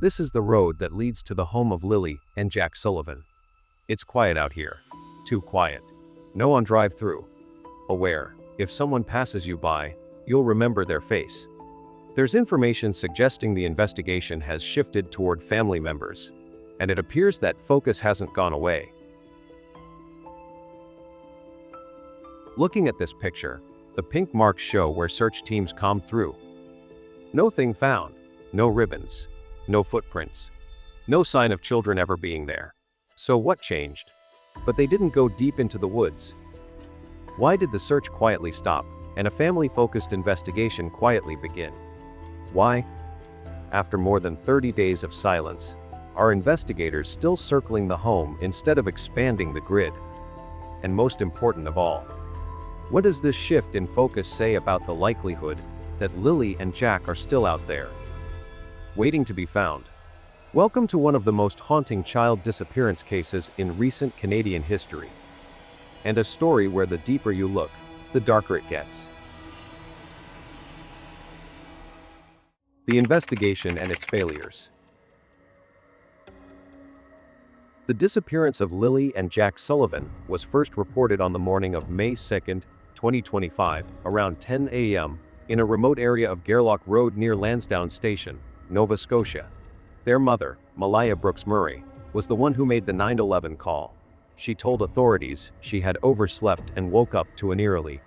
This is the road that leads to the home of Lilly and Jack Sullivan. It's quiet out here. Too quiet. No on drive-through. Aware, if someone passes you by, you'll remember their face. There's information suggesting the investigation has shifted toward family members, and it appears that focus hasn't gone away. Looking at this picture, the pink marks show where search teams combed through. No thing found, no ribbons, no footprints, no sign of children ever being there. So what changed? But they didn't go deep into the woods. Why did the search quietly stop, and a family-focused investigation quietly begin? Why? After more than 30 days of silence, are investigators still circling the home instead of expanding the grid? And most important of all, what does this shift in focus say about the likelihood that Lilly and Jack are still out there, waiting to be found? Welcome to one of the most haunting child disappearance cases in recent Canadian history, and a story where the deeper you look, the darker it gets. The investigation and its failures. The disappearance of Lilly and Jack Sullivan was first reported on the morning of May 2, 2025, around 10 a.m., in a remote area of Gairloch Road near Lansdowne Station, Nova Scotia. Their mother, Malaya Brooks Murray, was the one who made the 911 call. She told authorities she had overslept and woke up to an eerily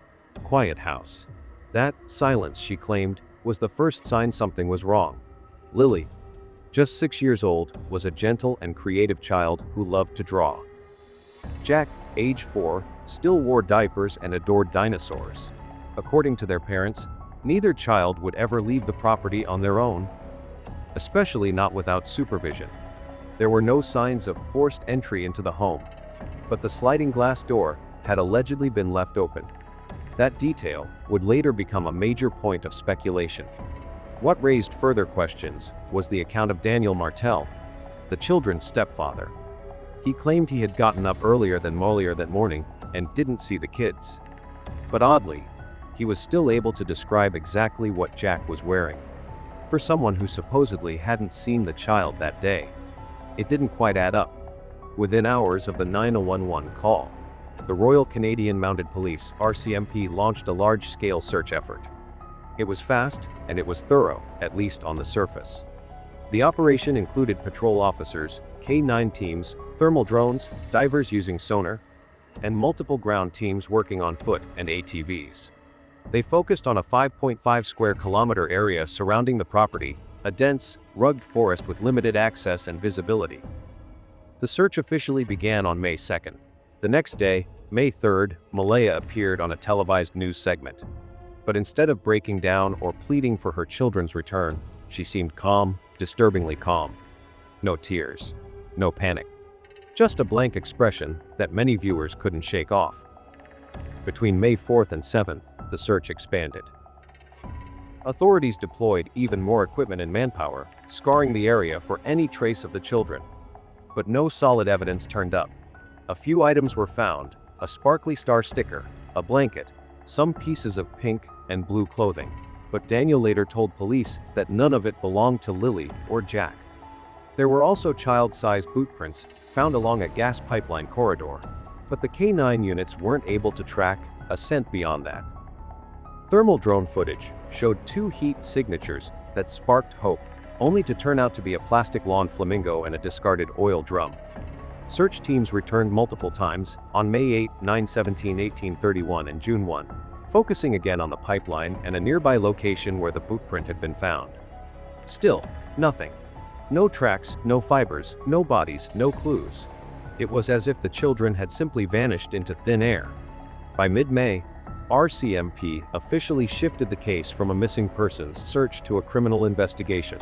quiet house. That silence, she claimed, was the first sign something was wrong. Lilly, just 6 years old, was a gentle and creative child who loved to draw. Jack, age 4, still wore diapers and adored dinosaurs. According to their parents, neither child would ever leave the property on their own, especially not without supervision. There were no signs of forced entry into the home, but the sliding glass door had allegedly been left open. That detail would later become a major point of speculation. What raised further questions was the account of Daniel Martel, the children's stepfather. He claimed he had gotten up earlier than Mollier that morning and didn't see the kids. But oddly, he was still able to describe exactly what Jack was wearing. For someone who supposedly hadn't seen the child that day, it didn't quite add up. Within hours of the 911 call, the Royal Canadian Mounted Police (RCMP) launched a large-scale search effort. It was fast, and it was thorough, at least on the surface. The operation included patrol officers, K-9 teams, thermal drones, divers using sonar, and multiple ground teams working on foot and ATVs. They focused on a 5.5 square kilometer area surrounding the property, a dense, rugged forest with limited access and visibility. The search officially began on May 2nd. The next day, May 3rd, Malaya appeared on a televised news segment. But instead of breaking down or pleading for her children's return, she seemed calm, disturbingly calm. No tears, no panic. Just a blank expression that many viewers couldn't shake off. Between May 4th and 7th, the search expanded. Authorities deployed even more equipment and manpower, scouring the area for any trace of the children. But no solid evidence turned up. A few items were found: a sparkly star sticker, a blanket, some pieces of pink and blue clothing. But Daniel later told police that none of it belonged to Lilly or Jack. There were also child-sized boot prints found along a gas pipeline corridor, but the K-9 units weren't able to track a scent beyond that. Thermal drone footage showed 2 heat signatures that sparked hope, only to turn out to be a plastic lawn flamingo and a discarded oil drum. Search teams returned multiple times on May 8, 9/17, 1831 and June 1, focusing again on the pipeline and a nearby location where the boot print had been found. Still, nothing. No tracks, no fibers, no bodies, no clues. It was as if the children had simply vanished into thin air. By mid-May, RCMP officially shifted the case from a missing persons search to a criminal investigation.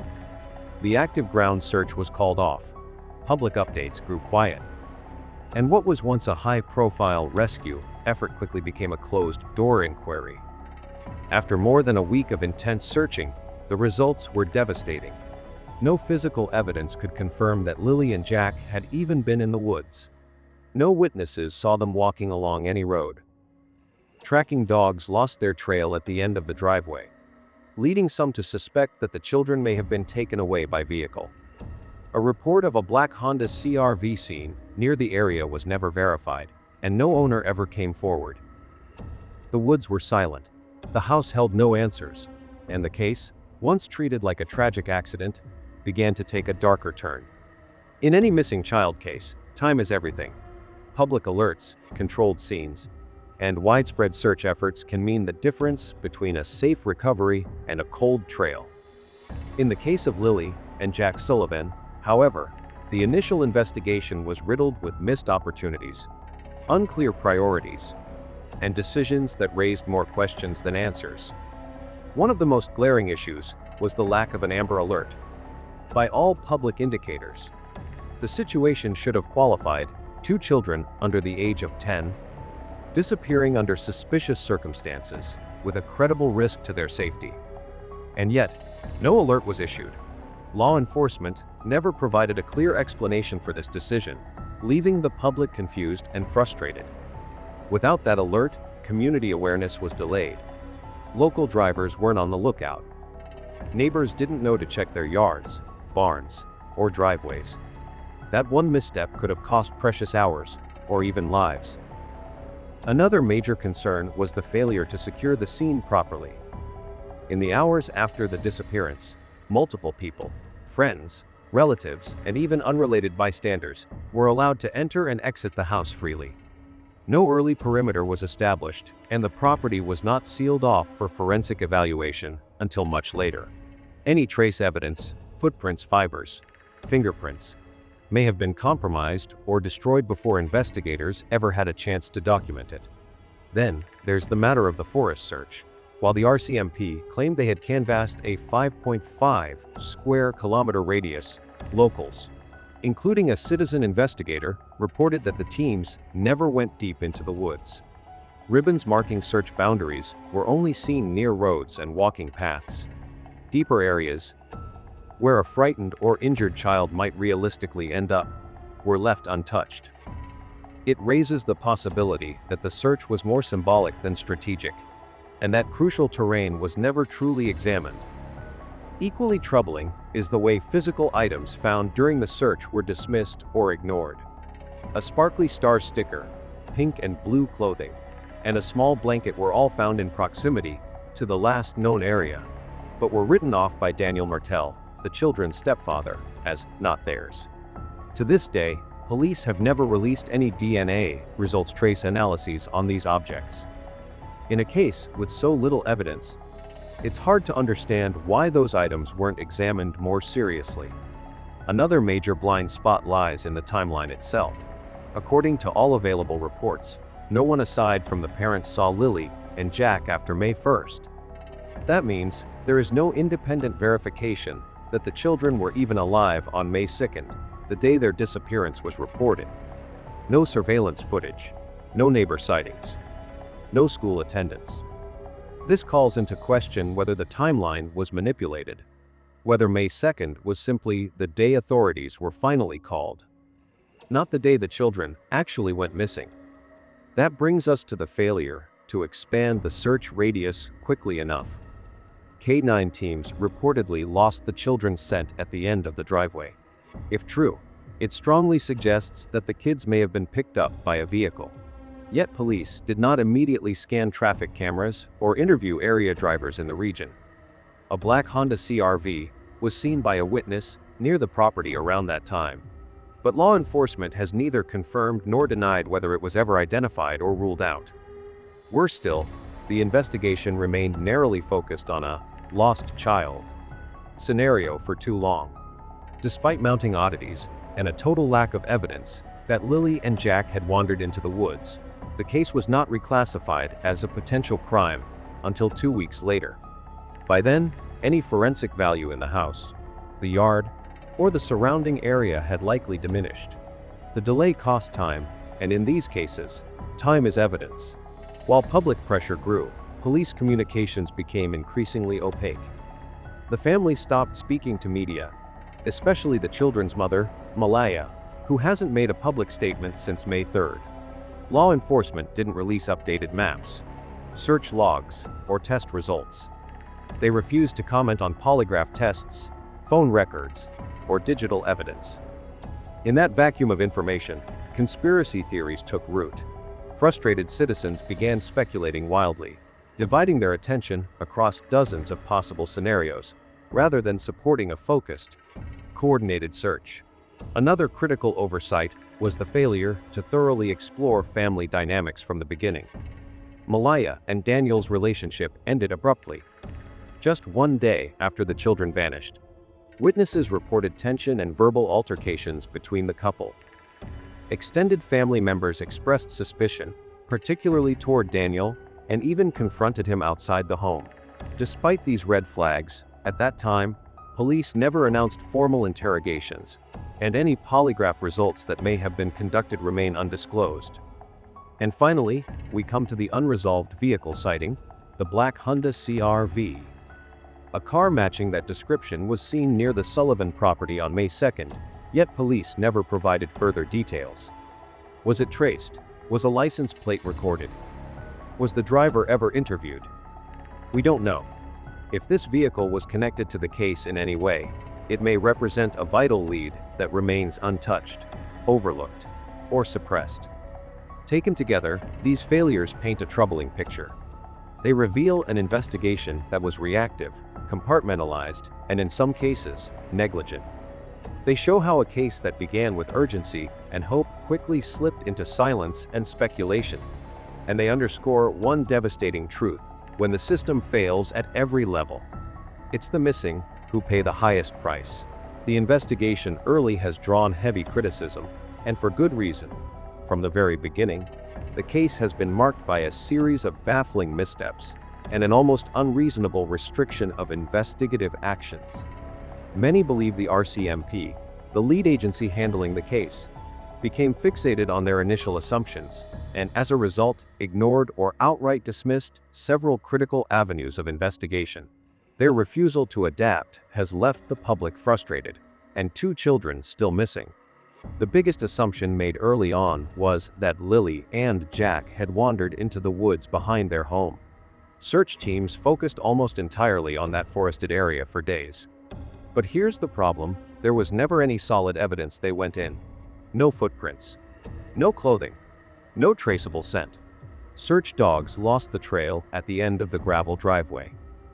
The active ground search was called off. Public updates grew quiet. And what was once a high-profile rescue effort quickly became a closed-door inquiry. After more than a week of intense searching, the results were devastating. No physical evidence could confirm that Lilly and Jack had even been in the woods. No witnesses saw them walking along any road. Tracking dogs lost their trail at the end of the driveway, leading some to suspect that the children may have been taken away by vehicle. A report of a black Honda CR-V seen near the area was never verified, and no owner ever came forward. The woods were silent. The house held no answers, and the case, once treated like a tragic accident, began to take a darker turn. In any missing child case, time is everything. Public alerts, controlled scenes, and widespread search efforts can mean the difference between a safe recovery and a cold trail. In the case of Lilly and Jack Sullivan, however, the initial investigation was riddled with missed opportunities, unclear priorities, and decisions that raised more questions than answers. One of the most glaring issues was the lack of an Amber Alert. By all public indicators, the situation should have qualified: 2 children under the age of 10, disappearing under suspicious circumstances, with a credible risk to their safety. And yet, no alert was issued. Law enforcement never provided a clear explanation for this decision, leaving the public confused and frustrated. Without that alert, community awareness was delayed. Local drivers weren't on the lookout. Neighbors didn't know to check their yards, barns, or driveways. That one misstep could have cost precious hours, or even lives. Another major concern was the failure to secure the scene properly. In the hours after the disappearance, multiple people, friends, relatives, and even unrelated bystanders were allowed to enter and exit the house freely. No early perimeter was established, and the property was not sealed off for forensic evaluation until much later. Any trace evidence, footprints, fibers, fingerprints, may have been compromised or destroyed before investigators ever had a chance to document it. Then, there's the matter of the forest search. While the RCMP claimed they had canvassed a 5.5 square kilometer radius, locals, including a citizen investigator, reported that the teams never went deep into the woods. Ribbons marking search boundaries were only seen near roads and walking paths. Deeper areas, where a frightened or injured child might realistically end up, were left untouched. It raises the possibility that the search was more symbolic than strategic, and that crucial terrain was never truly examined. Equally troubling is the way physical items found during the search were dismissed or ignored. A sparkly star sticker, pink and blue clothing, and a small blanket were all found in proximity to the last known area, but were written off by Daniel Martel, the children's stepfather, as not theirs. To this day, police have never released any DNA results trace analyses on these objects. In a case with so little evidence, it's hard to understand why those items weren't examined more seriously. Another major blind spot lies in the timeline itself. According to all available reports, no one aside from the parents saw Lilly and Jack after May 1st. That means there is no independent verification that the children were even alive on May 2nd, the day their disappearance was reported. No surveillance footage, no neighbor sightings, no school attendance. This calls into question whether the timeline was manipulated, whether May 2nd was simply the day authorities were finally called, not the day the children actually went missing. That brings us to the failure to expand the search radius quickly enough. K9 teams reportedly lost the children's scent at the end of the driveway. If true, it strongly suggests that the kids may have been picked up by a vehicle. Yet police did not immediately scan traffic cameras or interview area drivers in the region. A black Honda CR-V was seen by a witness near the property around that time, but law enforcement has neither confirmed nor denied whether it was ever identified or ruled out. Worse still, the investigation remained narrowly focused on a lost child scenario for too long. Despite mounting oddities and a total lack of evidence that Lilly and Jack had wandered into the woods, the case was not reclassified as a potential crime until 2 weeks later. By then, any forensic value in the house, the yard, or the surrounding area had likely diminished. The delay cost time, and in these cases, time is evidence. While public pressure grew, police communications became increasingly opaque. The family stopped speaking to media, especially the children's mother, Malaya, who hasn't made a public statement since May 3rd. Law enforcement didn't release updated maps, search logs, or test results. They refused to comment on polygraph tests, phone records, or digital evidence. In that vacuum of information, conspiracy theories took root. Frustrated citizens began speculating wildly, dividing their attention across dozens of possible scenarios, rather than supporting a focused, coordinated search. Another critical oversight was the failure to thoroughly explore family dynamics from the beginning. Malaya and Daniel's relationship ended abruptly, just one day after the children vanished. Witnesses reported tension and verbal altercations between the couple. Extended family members expressed suspicion, particularly toward Daniel, and even confronted him outside the home. Despite these red flags, at that time, police never announced formal interrogations, and any polygraph results that may have been conducted remain undisclosed. And finally, we come to the unresolved vehicle sighting, the black Honda CR-V. A car matching that description was seen near the Sullivan property on May 2nd, yet police never provided further details. Was it traced? Was a license plate recorded? Was the driver ever interviewed? We don't know. If this vehicle was connected to the case in any way, it may represent a vital lead that remains untouched, overlooked, or suppressed. Taken together, these failures paint a troubling picture. They reveal an investigation that was reactive, compartmentalized, and in some cases, negligent. They show how a case that began with urgency and hope quickly slipped into silence and speculation. And they underscore one devastating truth: when the system fails at every level, it's the missing who pay the highest price. The investigation early has drawn heavy criticism, and for good reason. From the very beginning, the case has been marked by a series of baffling missteps and an almost unreasonable restriction of investigative actions. Many believe the RCMP, the lead agency handling the case, became fixated on their initial assumptions, and as a result, ignored or outright dismissed several critical avenues of investigation. Their refusal to adapt has left the public frustrated, and 2 children still missing. The biggest assumption made early on was that Lilly and Jack had wandered into the woods behind their home. Search teams focused almost entirely on that forested area for days. But here's the problem: there was never any solid evidence they went in. No footprints, no clothing, no traceable scent. Search dogs lost the trail at the end of the gravel driveway,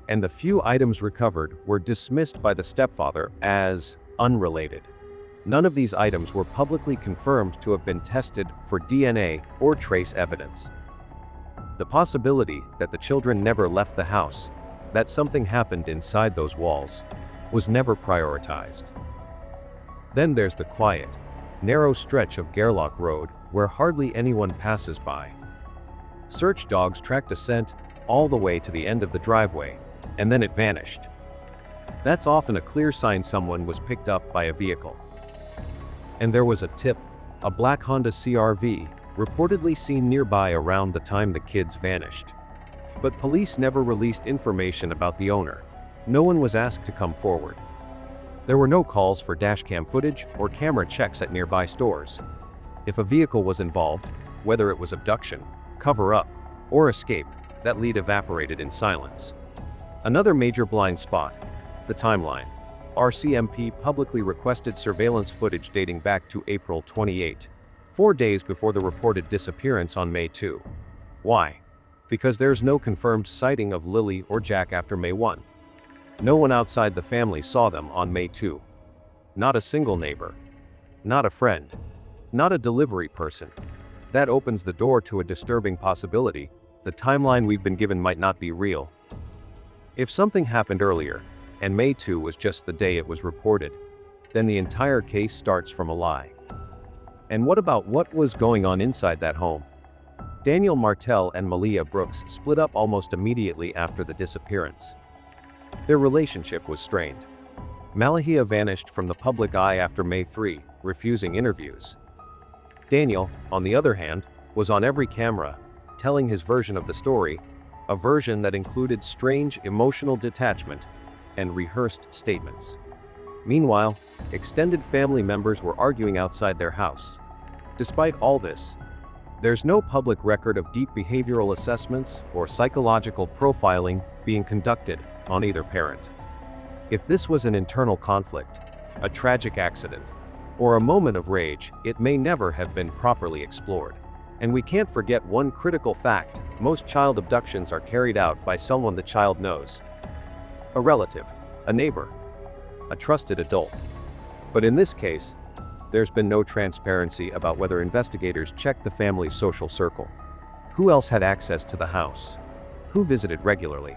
and the few items recovered were dismissed by the stepfather as unrelated. None of these items were publicly confirmed to have been tested for DNA or trace evidence. The possibility that the children never left the house, that something happened inside those walls, was never prioritized. Then there's the quiet, narrow stretch of Gairloch Road where hardly anyone passes by. Search dogs tracked a scent all the way to the end of the driveway, and then it vanished. That's often a clear sign someone was picked up by a vehicle. And there was a tip: a black Honda CR-V, reportedly seen nearby around the time the kids vanished. But police never released information about the owner. No one was asked to come forward. There were no calls for dashcam footage or camera checks at nearby stores. If a vehicle was involved, whether it was abduction, cover-up, or escape, that lead evaporated in silence. Another major blind spot: the timeline. RCMP publicly requested surveillance footage dating back to April 28, 4 days before the reported disappearance on May 2. Why? Because there's no confirmed sighting of Lilly or Jack after May 1. No one outside the family saw them on May 2. Not a single neighbor. Not a friend. Not a delivery person. That opens the door to a disturbing possibility: the timeline we've been given might not be real. If something happened earlier, and May 2 was just the day it was reported, then the entire case starts from a lie. And what about what was going on inside that home? Daniel Martel and Malia Brooks split up almost immediately after the disappearance. Their relationship was strained. Malahia vanished from the public eye after May 3, refusing interviews. Daniel, on the other hand, was on every camera, telling his version of the story, a version that included strange emotional detachment and rehearsed statements. Meanwhile, extended family members were arguing outside their house. Despite all this, there's no public record of deep behavioral assessments or psychological profiling being conducted on either parent. If this was an internal conflict, a tragic accident, or a moment of rage, it may never have been properly explored. And we can't forget one critical fact: most child abductions are carried out by someone the child knows. A relative, a neighbor, a trusted adult. But in this case, there's been no transparency about whether investigators checked the family's social circle. Who else had access to the house? Who visited regularly?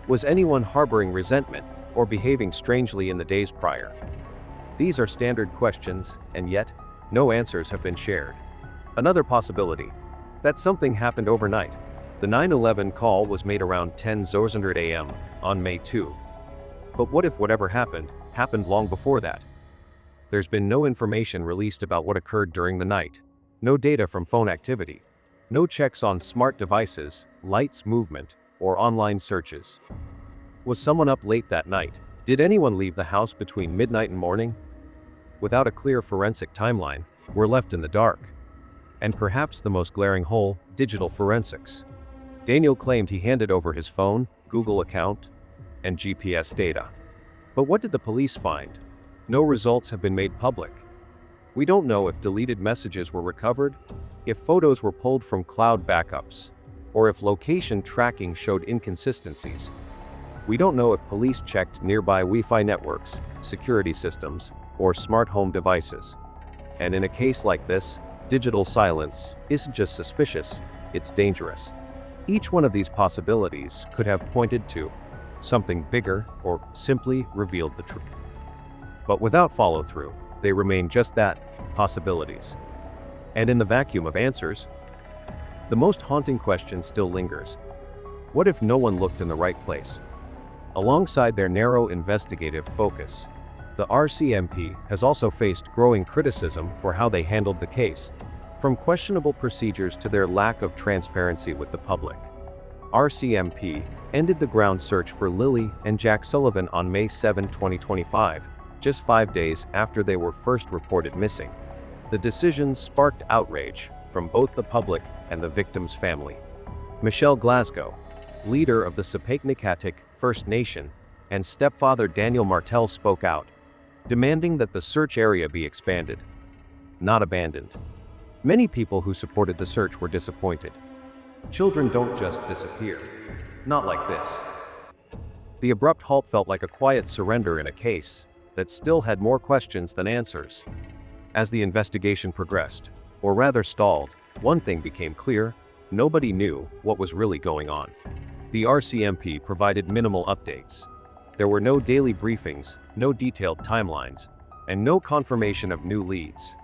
Was anyone harboring resentment or behaving strangely in the days prior? These are standard questions, and yet, no answers have been shared. Another possibility: that something happened overnight. The 9/11 call was made around 10:00 a.m. on May 2. But what if whatever happened long before that? There's been no information released about what occurred during the night. No data from phone activity. No checks on smart devices, lights movement, or online searches. Was someone up late that night? Did anyone leave the house between midnight and morning? Without a clear forensic timeline, we're left in the dark. And perhaps the most glaring hole: digital forensics. Daniel claimed he handed over his phone, Google account, and GPS data. But what did the police find? No results have been made public. We don't know if deleted messages were recovered, if photos were pulled from cloud backups, or if location tracking showed inconsistencies. We don't know if police checked nearby Wi-Fi networks, security systems, or smart home devices. And in a case like this, digital silence isn't just suspicious, it's dangerous. Each one of these possibilities could have pointed to something bigger or simply revealed the truth. But without follow-through, they remain just that, possibilities. And in the vacuum of answers, the most haunting question still lingers. What if no one looked in the right place? Alongside their narrow investigative focus, the RCMP has also faced growing criticism for how they handled the case, from questionable procedures to their lack of transparency with the public. RCMP ended the ground search for Lilly and Jack Sullivan on May 7, 2025, just 5 days after they were first reported missing. The decision sparked outrage from both the public and the victim's family. Michelle Glasgow, leader of the Sapeknikatik First Nation, and stepfather Daniel Martel spoke out, demanding that the search area be expanded, not abandoned. Many people who supported the search were disappointed. Children don't just disappear. Not like this. The abrupt halt felt like a quiet surrender in a case that still had more questions than answers. As the investigation progressed, or rather stalled, one thing became clear: nobody knew what was really going on. The RCMP provided minimal updates. There were no daily briefings, no detailed timelines, and no confirmation of new leads.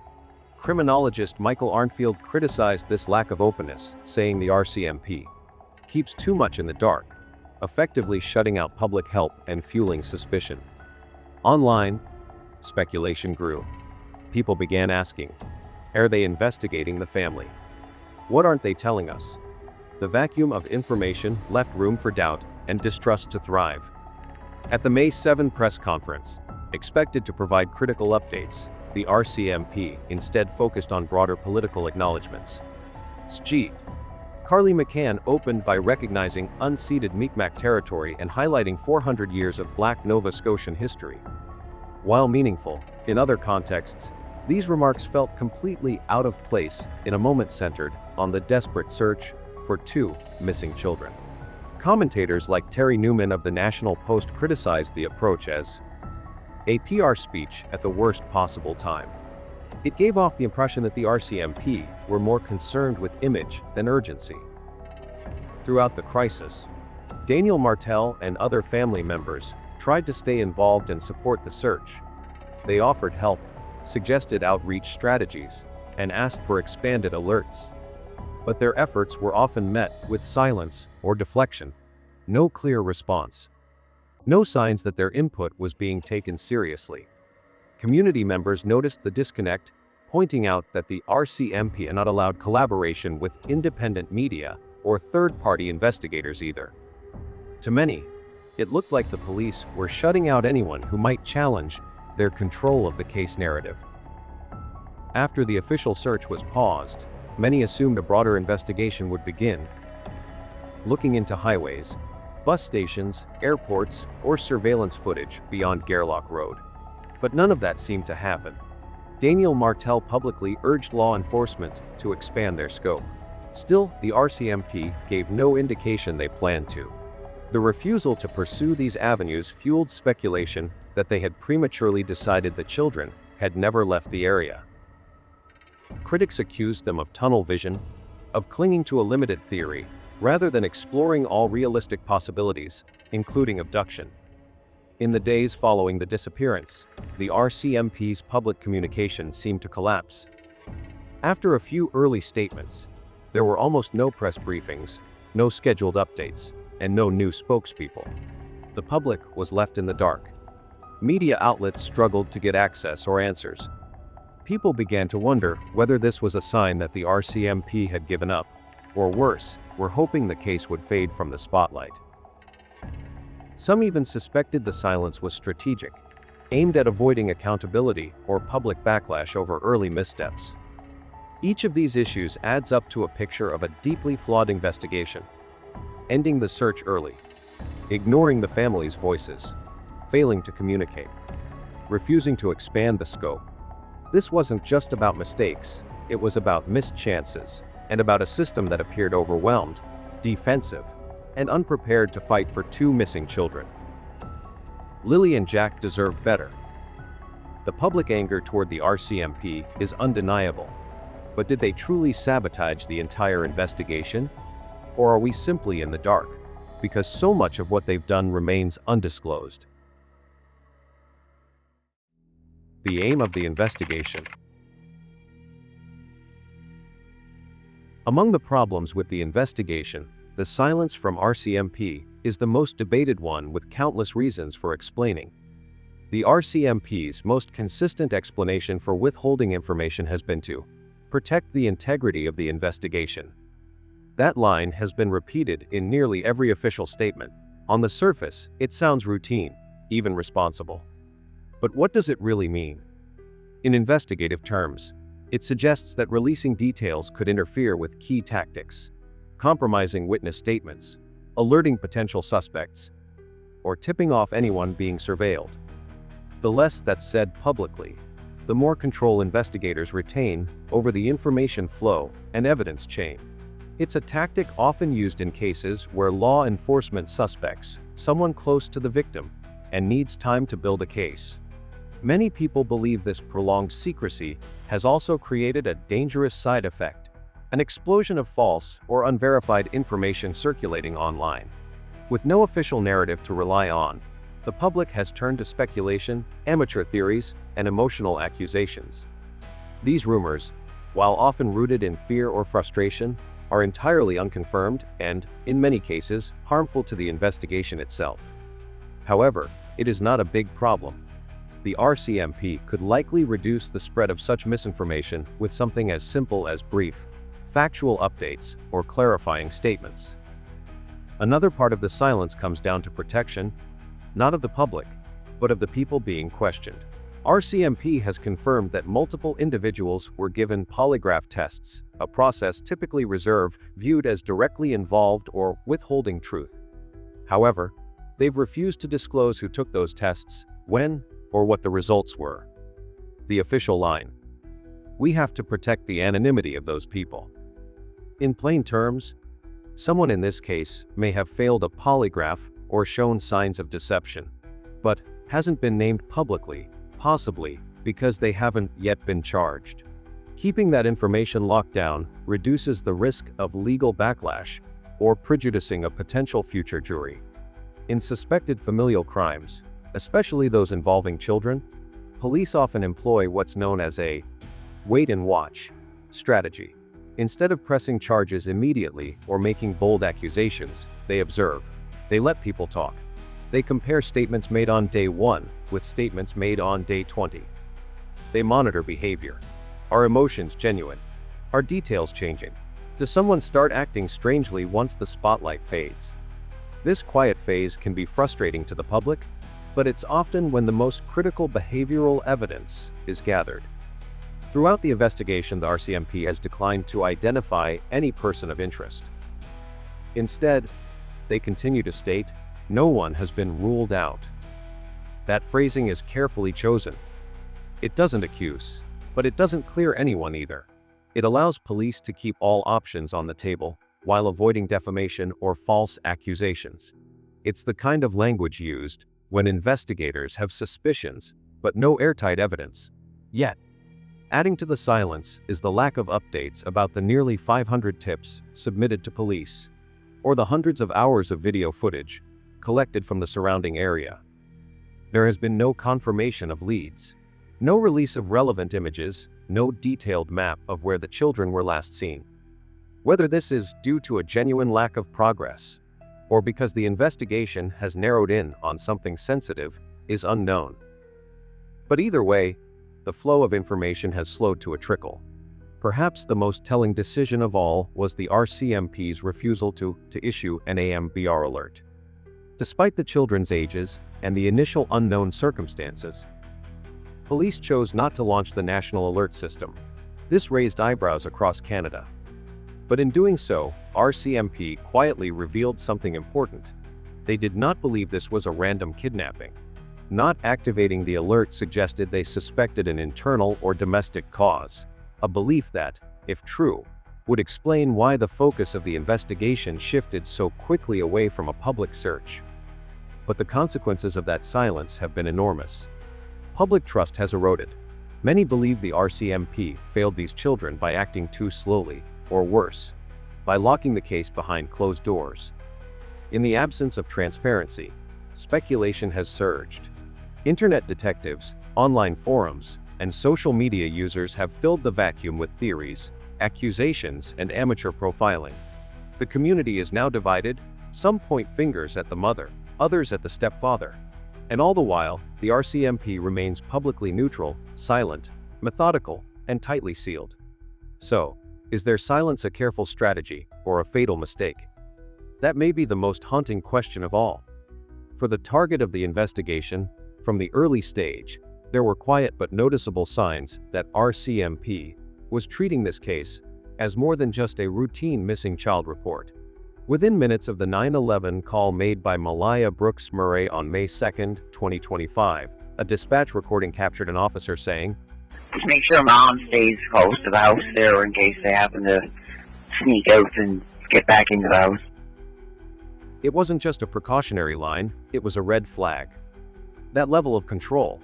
Criminologist Michael Arnfield criticized this lack of openness, saying the RCMP keeps too much in the dark, effectively shutting out public help and fueling suspicion. Online, speculation grew. People began asking, are they investigating the family? What aren't they telling us? The vacuum of information left room for doubt and distrust to thrive. At the May 7 press conference, expected to provide critical updates, the RCMP instead focused on broader political acknowledgements. Sjeet. Carly McCann opened by recognizing unceded Mi'kmaq territory and highlighting 400 years of Black Nova Scotian history. While meaningful, in other contexts, these remarks felt completely out of place in a moment centered on the desperate search for 2 missing children. Commentators like Terry Newman of the National Post criticized the approach as a PR speech at the worst possible time. It gave off the impression that the RCMP were more concerned with image than urgency. Throughout the crisis, Daniel Martel and other family members tried to stay involved and support the search. They offered help, suggested outreach strategies, and asked for expanded alerts. But their efforts were often met with silence or deflection. No clear response. No signs that their input was being taken seriously. Community members noticed the disconnect, pointing out that the RCMP had not allowed collaboration with independent media or third-party investigators either. To many, it looked like the police were shutting out anyone who might challenge their control of the case narrative. After the official search was paused, many assumed a broader investigation would begin, looking into highways, bus stations, airports, or surveillance footage beyond Gairloch Road. But none of that seemed to happen. Daniel Martel publicly urged law enforcement to expand their scope. Still, the RCMP gave no indication they planned to. The refusal to pursue these avenues fueled speculation that they had prematurely decided the children had never left the area. Critics accused them of tunnel vision, of clinging to a limited theory, rather than exploring all realistic possibilities, including abduction. In the days following the disappearance, the RCMP's public communication seemed to collapse. After a few early statements, there were almost no press briefings, no scheduled updates, and no new spokespeople. The public was left in the dark. Media outlets struggled to get access or answers. People began to wonder whether this was a sign that the RCMP had given up, or worse, were hoping the case would fade from the spotlight. Some even suspected the silence was strategic, aimed at avoiding accountability or public backlash over early missteps. Each of these issues adds up to a picture of a deeply flawed investigation. Ending the search early, ignoring the family's voices, failing to communicate, refusing to expand the scope. This wasn't just about mistakes, it was about missed chances, and about a system that appeared overwhelmed, defensive, and unprepared to fight for two missing children. Lilly and Jack deserved better. The public anger toward the RCMP is undeniable, but did they truly sabotage the entire investigation? Or are we simply in the dark, because so much of what they've done remains undisclosed? The aim of the investigation. Among the problems with the investigation, the silence from RCMP is the most debated one, with countless reasons for explaining. The RCMP's most consistent explanation for withholding information has been to protect the integrity of the investigation. That line has been repeated in nearly every official statement. On the surface, it sounds routine, even responsible. But what does it really mean? In investigative terms, it suggests that releasing details could interfere with key tactics, compromising witness statements, alerting potential suspects, or tipping off anyone being surveilled. The less that's said publicly, the more control investigators retain over the information flow and evidence chain. It's a tactic often used in cases where law enforcement suspects someone close to the victim and needs time to build a case. Many people believe this prolonged secrecy has also created a dangerous side effect: an explosion of false or unverified information circulating online. With no official narrative to rely on, the public has turned to speculation, amateur theories, and emotional accusations. These rumors, while often rooted in fear or frustration, are entirely unconfirmed and, in many cases, harmful to the investigation itself. However, it is not a big problem. The RCMP could likely reduce the spread of such misinformation with something as simple as brief, factual updates, or clarifying statements. Another part of the silence comes down to protection, not of the public, but of the people being questioned. RCMP has confirmed that multiple individuals were given polygraph tests, a process typically reserved, viewed as directly involved or withholding truth. However, they've refused to disclose who took those tests, when, or what the results were. The official line: we have to protect the anonymity of those people. In plain terms, someone in this case may have failed a polygraph or shown signs of deception, but hasn't been named publicly, possibly because they haven't yet been charged. Keeping that information locked down reduces the risk of legal backlash or prejudicing a potential future jury. In suspected familial crimes, especially those involving children, police often employ what's known as a wait and watch strategy. Instead of pressing charges immediately or making bold accusations, they observe. They let people talk. They compare statements made on day 1 with statements made on day 20. They monitor behavior. Are emotions genuine? Are details changing? Does someone start acting strangely once the spotlight fades? This quiet phase can be frustrating to the public, but it's often when the most critical behavioral evidence is gathered. Throughout the investigation, the RCMP has declined to identify any person of interest. Instead, They continue to state, "No one has been ruled out." That phrasing is carefully chosen. It doesn't accuse, but it doesn't clear anyone either. It allows police to keep all options on the table while avoiding defamation or false accusations. It's the kind of language used when investigators have suspicions but no airtight evidence. Yet, adding to the silence is the lack of updates about the nearly 500 tips submitted to police, or the hundreds of hours of video footage collected from the surrounding area. There has been no confirmation of leads, no release of relevant images, no detailed map of where the children were last seen. Whether this is due to a genuine lack of progress, or because the investigation has narrowed in on something sensitive, is unknown. But either way, the flow of information has slowed to a trickle. Perhaps the most telling decision of all was the RCMP's refusal to issue an AMBR alert. Despite the children's ages and the initial unknown circumstances, police chose not to launch the national alert system. This raised eyebrows across Canada. But in doing so, RCMP quietly revealed something important. They did not believe this was a random kidnapping. Not activating the alert suggested they suspected an internal or domestic cause, a belief that, if true, would explain why the focus of the investigation shifted so quickly away from a public search. But the consequences of that silence have been enormous. Public trust has eroded. Many believe the RCMP failed these children by acting too slowly, or worse, by locking the case behind closed doors. In the absence of transparency, speculation has surged. Internet detectives, online forums, and social media users have filled the vacuum with theories, accusations, and amateur profiling. The community is now divided. Some point fingers at the mother, others at the stepfather. And all the while, the RCMP remains publicly neutral, silent, methodical, and tightly sealed. So, is their silence a careful strategy or a fatal mistake? That may be the most haunting question of all. For the target of the investigation, from the early stage, there were quiet but noticeable signs that RCMP was treating this case as more than just a routine missing child report. Within minutes of the 9/11 call made by Malaya Brooks Murray on May 2, 2025, a dispatch recording captured an officer saying, "Just make sure Mom stays close to the house there in case they happen to sneak out and get back into the house." It wasn't just a precautionary line, it was a red flag. That level of control,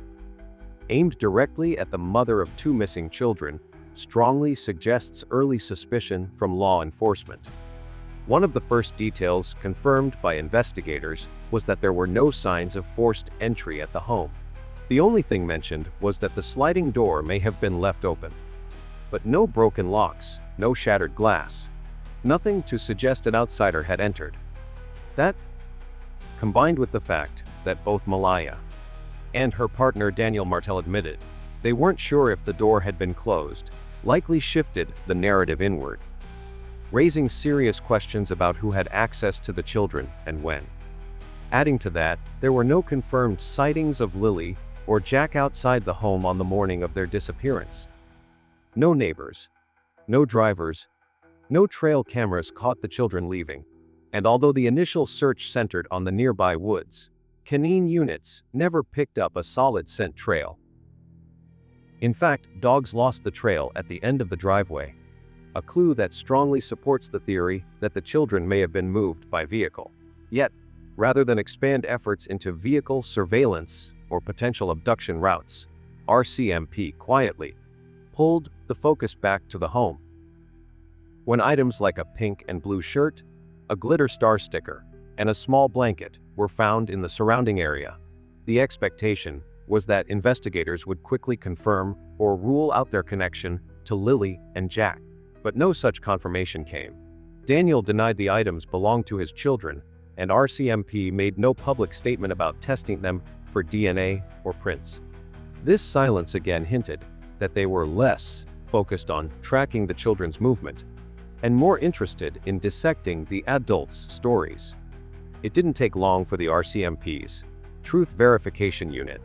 aimed directly at the mother of two missing children, strongly suggests early suspicion from law enforcement. One of the first details confirmed by investigators was that there were no signs of forced entry at the home. The only thing mentioned was that the sliding door may have been left open. But no broken locks, no shattered glass, nothing to suggest an outsider had entered. That, combined with the fact that both Malaya and her partner Daniel Martel admitted they weren't sure if the door had been closed, likely shifted the narrative inward, raising serious questions about who had access to the children and when. Adding to that, there were no confirmed sightings of Lilly or Jack outside the home on the morning of their disappearance. No neighbors, no drivers, no trail cameras caught the children leaving. And although the initial search centered on the nearby woods, canine units never picked up a solid scent trail. In fact, dogs lost the trail at the end of the driveway, a clue that strongly supports the theory that the children may have been moved by vehicle. Yet, rather than expand efforts into vehicle surveillance or potential abduction routes, RCMP quietly pulled the focus back to the home. When items like a pink and blue shirt, a glitter star sticker, and a small blanket were found in the surrounding area, the expectation was that investigators would quickly confirm or rule out their connection to Lilly and Jack. But no such confirmation came. Daniel denied the items belonged to his children, and RCMP made no public statement about testing them for DNA or prints. This silence again hinted that they were less focused on tracking the children's movement and more interested in dissecting the adults' stories. It didn't take long for the RCMP's Truth Verification Unit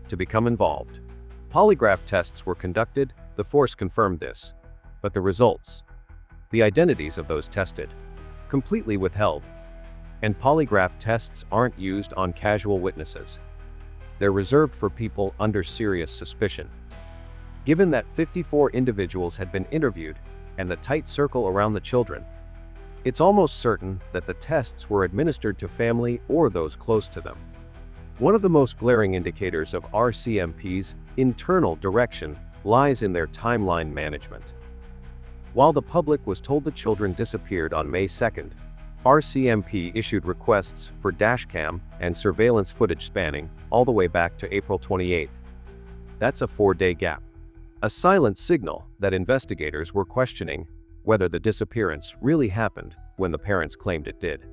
to become involved. Polygraph tests were conducted, the force confirmed this, but the results, the identities of those tested, completely withheld. And polygraph tests aren't used on casual witnesses. They're reserved for people under serious suspicion. Given that 54 individuals had been interviewed and the tight circle around the children, it's almost certain that the tests were administered to family or those close to them. One of the most glaring indicators of RCMP's internal direction lies in their timeline management. While the public was told the children disappeared on May 2nd, RCMP issued requests for dashcam and surveillance footage spanning all the way back to April 28th. That's a 4-day gap. A silent signal that investigators were questioning whether the disappearance really happened when the parents claimed it did.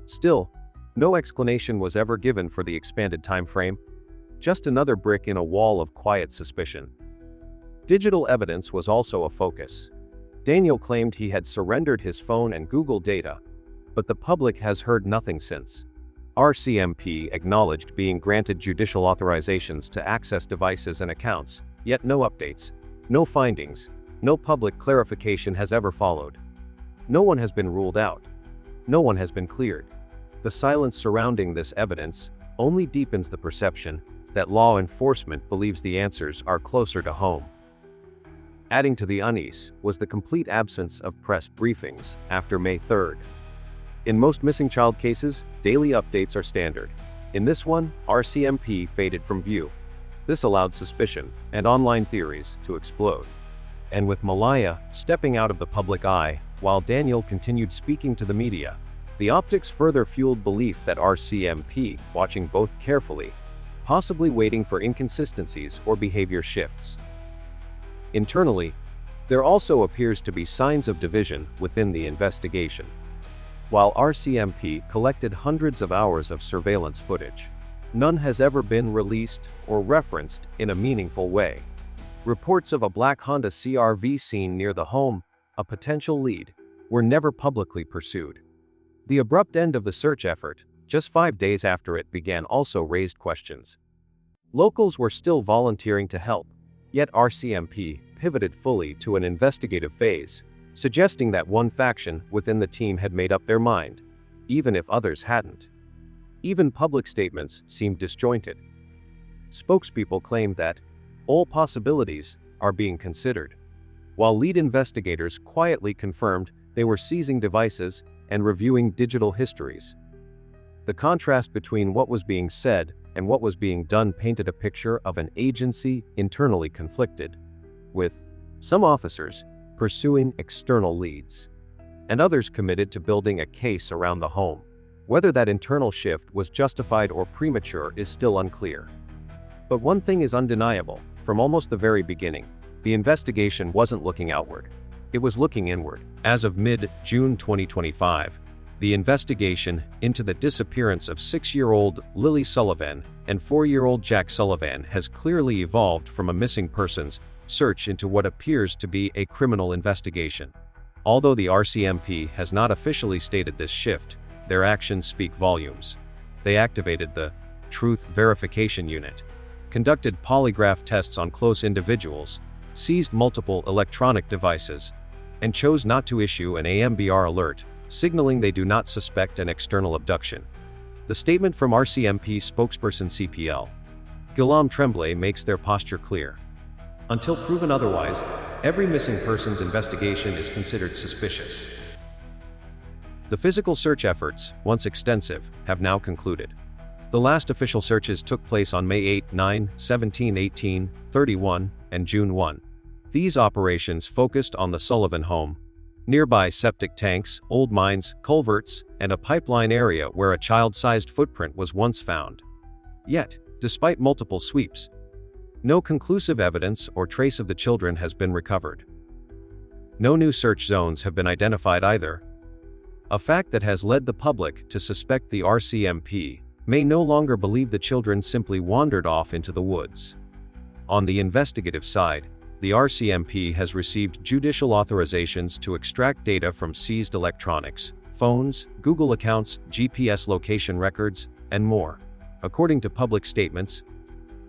Still, no explanation was ever given for the expanded time frame, just another brick in a wall of quiet suspicion. Digital evidence was also a focus. Daniel claimed he had surrendered his phone and Google data, but the public has heard nothing since. RCMP acknowledged being granted judicial authorizations to access devices and accounts, yet no updates, no findings, no public clarification has ever followed. No one has been ruled out. No one has been cleared. The silence surrounding this evidence only deepens the perception that law enforcement believes the answers are closer to home. Adding to the unease was the complete absence of press briefings after May 3rd. In most missing child cases, daily updates are standard. In this one, RCMP faded from view. This allowed suspicion and online theories to explode. And with Malaya stepping out of the public eye while Daniel continued speaking to the media, the optics further fueled belief that RCMP, watching both carefully, possibly waiting for inconsistencies or behavior shifts. Internally, there also appears to be signs of division within the investigation. While RCMP collected hundreds of hours of surveillance footage, none has ever been released or referenced in a meaningful way. Reports of a black Honda CR-V seen near the home, a potential lead, were never publicly pursued. The abrupt end of the search effort, just 5 days after it began, also raised questions. Locals were still volunteering to help, yet RCMP pivoted fully to an investigative phase, suggesting that one faction within the team had made up their mind, even if others hadn't. Even public statements seemed disjointed. Spokespeople claimed that all possibilities are being considered, while lead investigators quietly confirmed they were seizing devices and reviewing digital histories. The contrast between what was being said and what was being done painted a picture of an agency internally conflicted, with some officers pursuing external leads, and others committed to building a case around the home. Whether that internal shift was justified or premature is still unclear. But one thing is undeniable: from almost the very beginning, the investigation wasn't looking outward. It was looking inward. As of mid-June 2025, the investigation into the disappearance of 6-year-old Lilly Sullivan and 4-year-old Jack Sullivan has clearly evolved from a missing persons search into what appears to be a criminal investigation. Although the RCMP has not officially stated this shift, their actions speak volumes. They activated the Truth Verification Unit, conducted polygraph tests on close individuals, seized multiple electronic devices, and chose not to issue an AMBR alert, signaling they do not suspect an external abduction. The statement from RCMP spokesperson CPL Guillaume Tremblay makes their posture clear. Until proven otherwise, every missing persons investigation is considered suspicious. The physical search efforts, once extensive, have now concluded. The last official searches took place on May 8, 9, 17, 18, 31, and June 1. These operations focused on the Sullivan home, nearby septic tanks, old mines, culverts, and a pipeline area where a child-sized footprint was once found. Yet, despite multiple sweeps, no conclusive evidence or trace of the children has been recovered. No new search zones have been identified either, a fact that has led the public to suspect the RCMP may no longer believe the children simply wandered off into the woods. On the investigative side, the RCMP has received judicial authorizations to extract data from seized electronics, phones, Google accounts, GPS location records, and more. According to public statements,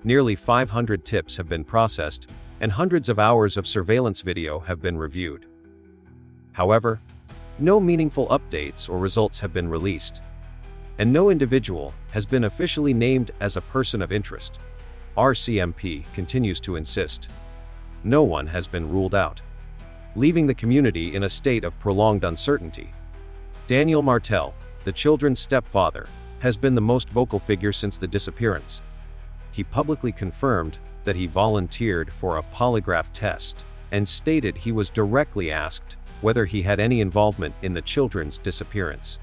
nearly 500 tips have been processed, and hundreds of hours of surveillance video have been reviewed. However, no meaningful updates or results have been released. and no individual has been officially named as a person of interest. RCMP continues to insist. No one has been ruled out, leaving the community in a state of prolonged uncertainty. Daniel Martel, the children's stepfather, has been the most vocal figure since the disappearance. He publicly confirmed that he volunteered for a polygraph test and stated he was directly asked whether he had any involvement in the children's disappearance.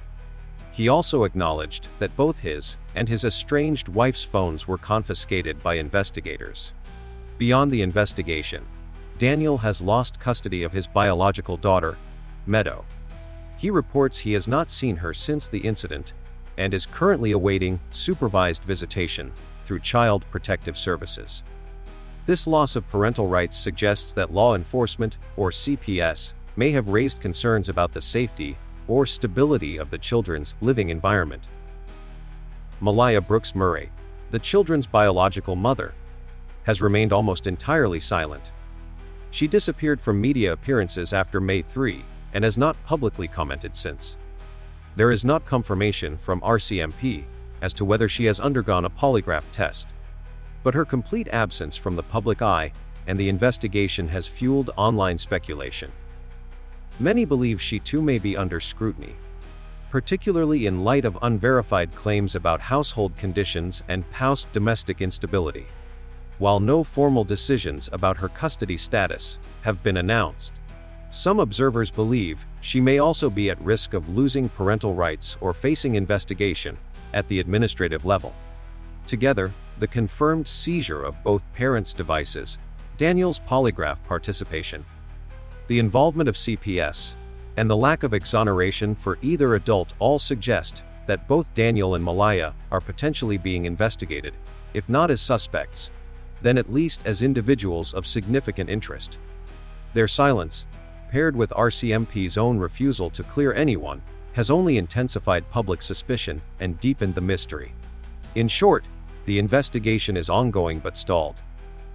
He also acknowledged that both his and his estranged wife's phones were confiscated by investigators. Beyond the investigation, Daniel has lost custody of his biological daughter, Meadow. He reports he has not seen her since the incident and is currently awaiting supervised visitation through Child Protective Services. This loss of parental rights suggests that law enforcement, or CPS, may have raised concerns about the safety or stability of the children's living environment. Malaya Brooks Murray, the children's biological mother, has remained almost entirely silent. She disappeared from media appearances after May 3 and has not publicly commented since. There is not confirmation from RCMP as to whether she has undergone a polygraph test, but her complete absence from the public eye and the investigation has fueled online speculation. Many believe she too may be under scrutiny, particularly in light of unverified claims about household conditions and past domestic instability. While no formal decisions about her custody status have been announced, some observers believe she may also be at risk of losing parental rights or facing investigation at the administrative level. Together, the confirmed seizure of both parents' devices, Daniel's polygraph participation, the involvement of CPS, and the lack of exoneration for either adult all suggest that both Daniel and Malaya are potentially being investigated, if not as suspects, then at least as individuals of significant interest. Their silence, paired with RCMP's own refusal to clear anyone, has only intensified public suspicion and deepened the mystery. In short, the investigation is ongoing but stalled.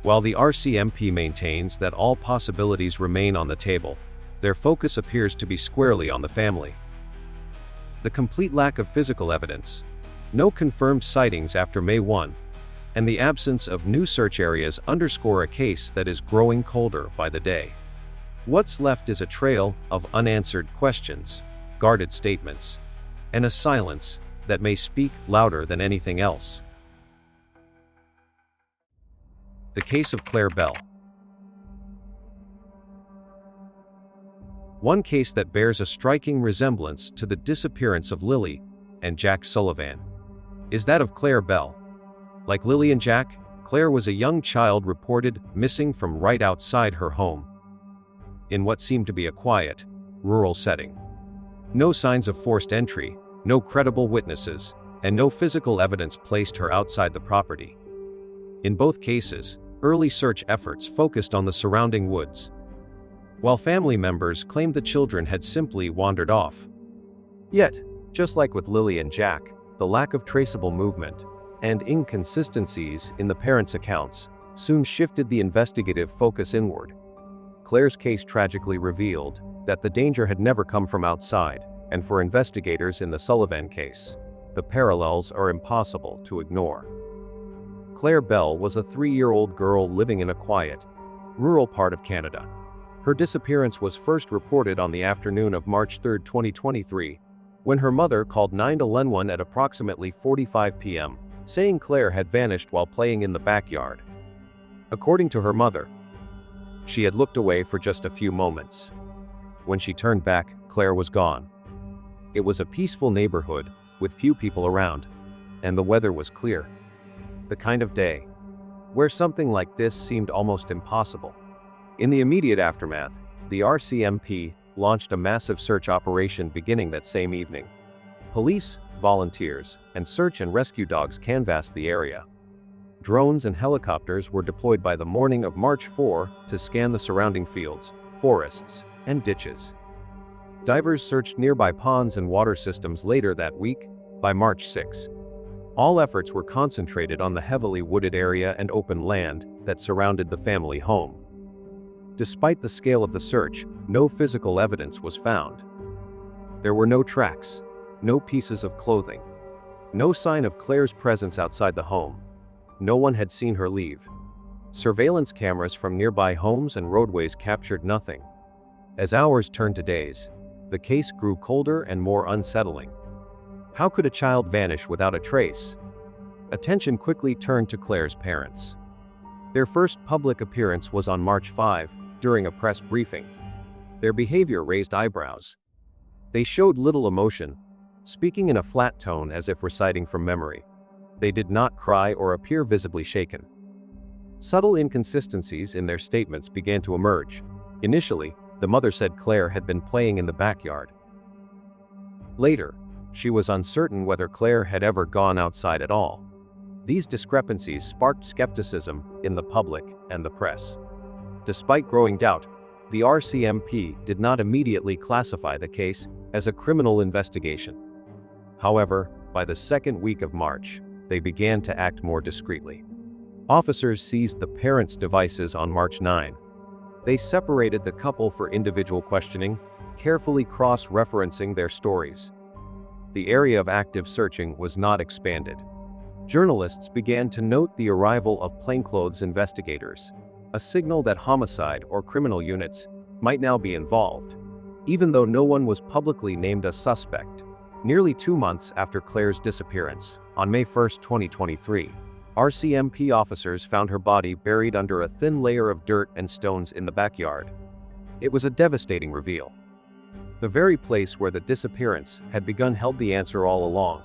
While the RCMP maintains that all possibilities remain on the table, their focus appears to be squarely on the family. The complete lack of physical evidence, no confirmed sightings after May 1, and the absence of new search areas underscore a case that is growing colder by the day. What's left is a trail of unanswered questions, guarded statements, and a silence that may speak louder than anything else. The case of Clair Bell. One case that bears a striking resemblance to the disappearance of Lilly and Jack Sullivan is that of Clair Bell. Like Lilly and Jack, Clair was a young child reported missing from right outside her home, in what seemed to be a quiet, rural setting. No signs of forced entry, no credible witnesses, and no physical evidence placed her outside the property. In both cases, early search efforts focused on the surrounding woods, while family members claimed the children had simply wandered off. Yet, just like with Lilly and Jack, the lack of traceable movement and inconsistencies in the parents' accounts soon shifted the investigative focus inward. Clair's case tragically revealed that the danger had never come from outside, and for investigators in the Sullivan case, the parallels are impossible to ignore. Clair Bell was a 3-year-old girl living in a quiet, rural part of Canada. Her disappearance was first reported on the afternoon of March 3, 2023, when her mother called 911 at approximately 4:45 p.m., saying Clair had vanished while playing in the backyard. According to her mother, she had looked away for just a few moments. When she turned back, Clair was gone. It was a peaceful neighborhood with few people around, and the weather was clear. The kind of day where something like this seemed almost impossible. In the immediate aftermath, the RCMP launched a massive search operation beginning that same evening. Police, volunteers, and search and rescue dogs canvassed the area. Drones and helicopters were deployed by the morning of March 4 to scan the surrounding fields, forests, and ditches. Divers searched nearby ponds and water systems later that week, by March 6. All efforts were concentrated on the heavily wooded area and open land that surrounded the family home. Despite the scale of the search, no physical evidence was found. There were no tracks, no pieces of clothing, No sign of Claire's presence outside the home. No one had seen her leave. Surveillance cameras from nearby homes and roadways captured nothing. As hours turned to days, the case grew colder and more unsettling. How could a child vanish without a trace? Attention quickly turned to Claire's parents. Their first public appearance was on March 5, during a press briefing. Their behavior raised eyebrows. They showed little emotion, speaking in a flat tone as if reciting from memory. They did not cry or appear visibly shaken. Subtle inconsistencies in their statements began to emerge. Initially, the mother said Claire had been playing in the backyard. Later, she was uncertain whether Claire had ever gone outside at all. These discrepancies sparked skepticism in the public and the press. Despite growing doubt, the RCMP did not immediately classify the case as a criminal investigation. However, by the second week of March, they began to act more discreetly. Officers seized the parents' devices on March 9. They separated the couple for individual questioning, carefully cross-referencing their stories. The area of active searching was not expanded. Journalists began to note the arrival of plainclothes investigators, a signal that homicide or criminal units might now be involved, even though no one was publicly named a suspect. Nearly 2 months after Claire's disappearance, on May 1, 2023, RCMP officers found her body buried under a thin layer of dirt and stones in the backyard. It was a devastating reveal. The very place where the disappearance had begun held the answer all along.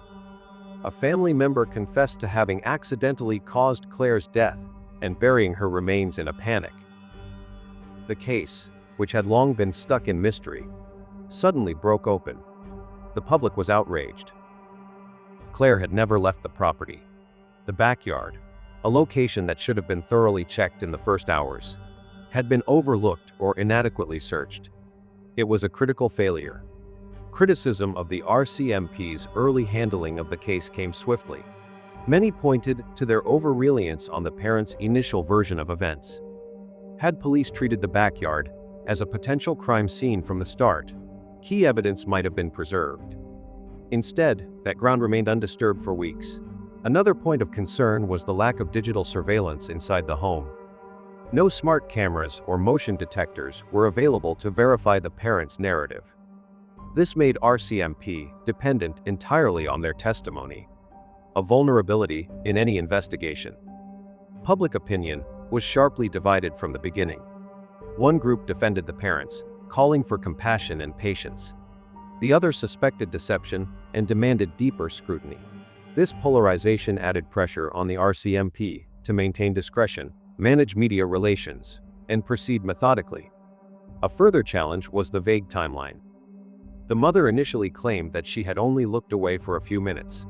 A family member confessed to having accidentally caused Claire's death and burying her remains in a panic. The case, which had long been stuck in mystery, suddenly broke open. The public was outraged. Claire had never left the property. The backyard, a location that should have been thoroughly checked in the first hours, had been overlooked or inadequately searched. It was a critical failure. Criticism of the RCMP's early handling of the case came swiftly. Many pointed to their over-reliance on the parents' initial version of events. Had police treated the backyard as a potential crime scene from the start, key evidence might have been preserved. Instead, that ground remained undisturbed for weeks. Another point of concern was the lack of digital surveillance inside the home. No smart cameras or motion detectors were available to verify the parents' narrative. This made RCMP dependent entirely on their testimony, a vulnerability in any investigation. Public opinion was sharply divided from the beginning. One group defended the parents, calling for compassion and patience. The other suspected deception and demanded deeper scrutiny. This polarization added pressure on the RCMP to maintain discretion, manage media relations, and proceed methodically. A further challenge was the vague timeline. The mother initially claimed that she had only looked away for a few minutes.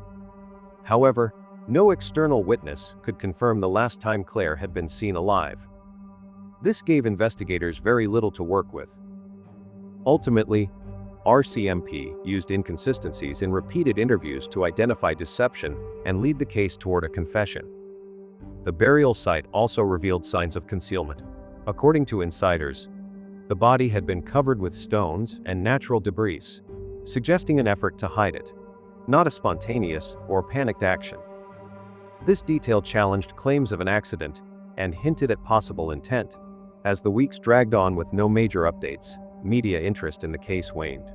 However, no external witness could confirm the last time Claire had been seen alive. This gave investigators very little to work with. Ultimately, RCMP used inconsistencies in repeated interviews to identify deception and lead the case toward a confession. The burial site also revealed signs of concealment. According to insiders, the body had been covered with stones and natural debris, suggesting an effort to hide it, not a spontaneous or panicked action. This detail challenged claims of an accident and hinted at possible intent. As the weeks dragged on with no major updates, media interest in the case waned.